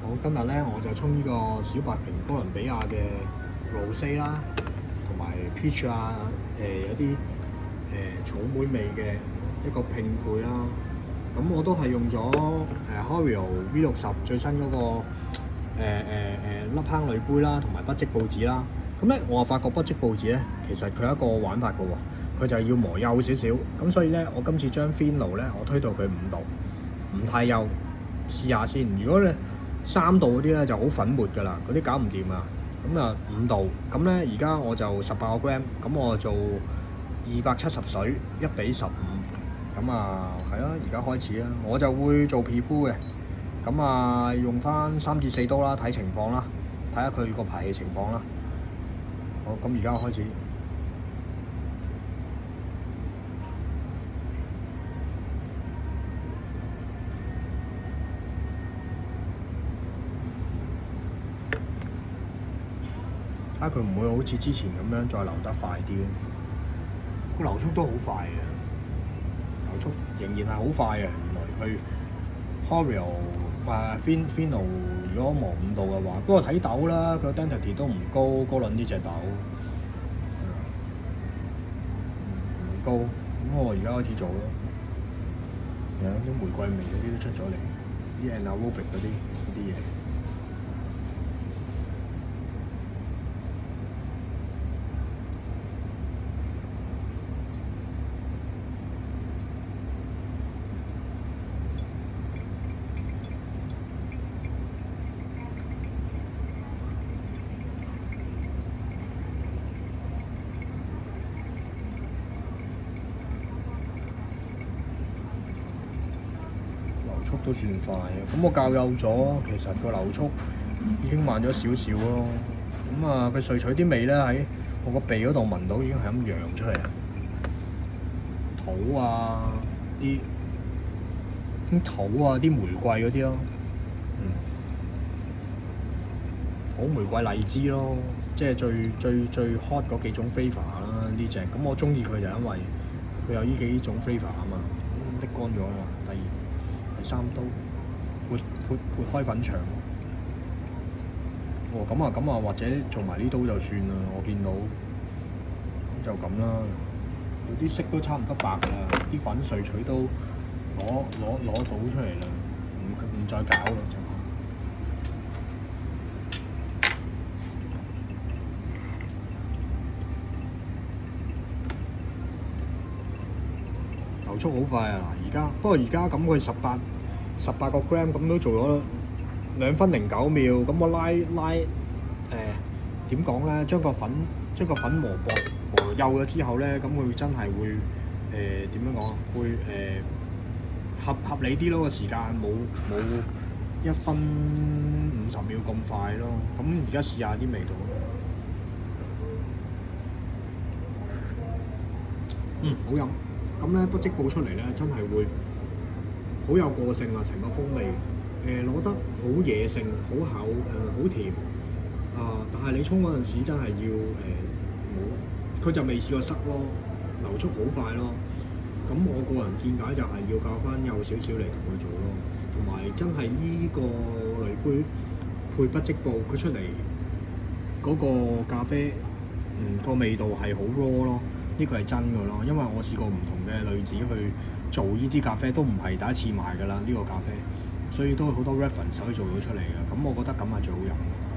好，今日咧我就沖呢個小白瓶哥倫比亞嘅 Rosé 啦，同埋 Peach 啊，有啲草莓味嘅一個拼配啦。咁我都係用咗Hario V60最新嗰個粒坑濾杯啦，同埋不織報紙啦。咁咧我發覺不織報紙咧，其實佢有一個玩法嘅喎，佢就係要磨幼少少。咁所以咧，我今次將 Fino 咧，我推到佢5度，唔太幼，試下先。如果你3度嗰啲咧就好粉末㗎啦，嗰啲搞唔掂啊。咁啊5度，咁咧而家我就18個 gram，咁我做270水1:15。咁啊係啦，而家開始啦，我就會做 P-Pull 嘅。咁啊用翻3至4刀啦，睇情況啦，睇下佢個排氣情況啦。好，咁而家開始。睇下佢唔會好似之前咁樣再流得快啲咯。個流速都好快嘅，流速仍然係好快嘅。原來佢 Hario Fino 如果磨5度嘅話，不過睇豆啦，佢 density 都唔高，哥倫呢隻豆唔高。咁我而家開始做咯，有啲玫瑰味嗰啲都出咗嚟，啲 anaerobic 嗰啲嘢。速都算快嘅，咁我校幼咗，其實個流速已經慢咗少少咯。咁啊，佢萃取啲味咧喺我個鼻嗰度聞到已經係咁揚出嚟啦，土啊啲土啊啲玫瑰嗰啲咯，土玫瑰荔枝咯，即係最 hot 嗰幾種 flavour 啦呢隻。咁我中意佢就因為佢有呢幾種 flavour 啊嘛，瀝乾咗啊嘛。第3刀撥開粉腸。咁啊，或者做埋呢刀就算啦。我見到就咁啦，佢啲色都差唔多白啦，啲粉萃取都攞到出嚟啦，唔再搞啦就。流速好快啊！不過而家咁佢18個 gram 咁都做咗2分09秒。咁我拉點講咧？將個粉磨幼咗之後咧，咁佢真係會點樣講啊？會合理啲咯，個時間冇1分50秒咁快咯。咁而家試下啲味道。好飲。咁咧不織報出嚟咧，真係會好有個性啊！成個風味攞得好野性，好厚好甜但係你沖嗰陣時真係要佢就未試過塞咯，流速好快咯。咁我個人見解就係要較翻幼少少嚟同佢做咯，同埋真係依個濾杯配不織報，佢出嚟嗰個咖啡個味道係好 raw 咯。呢個係真嘅咯，因為我試過唔同嘅濾紙去做呢支咖啡，都唔係第一次賣㗎啦，呢個咖啡，所以都好多 reference 可以做到出嚟嘅。咁我覺得咁係最好飲嘅。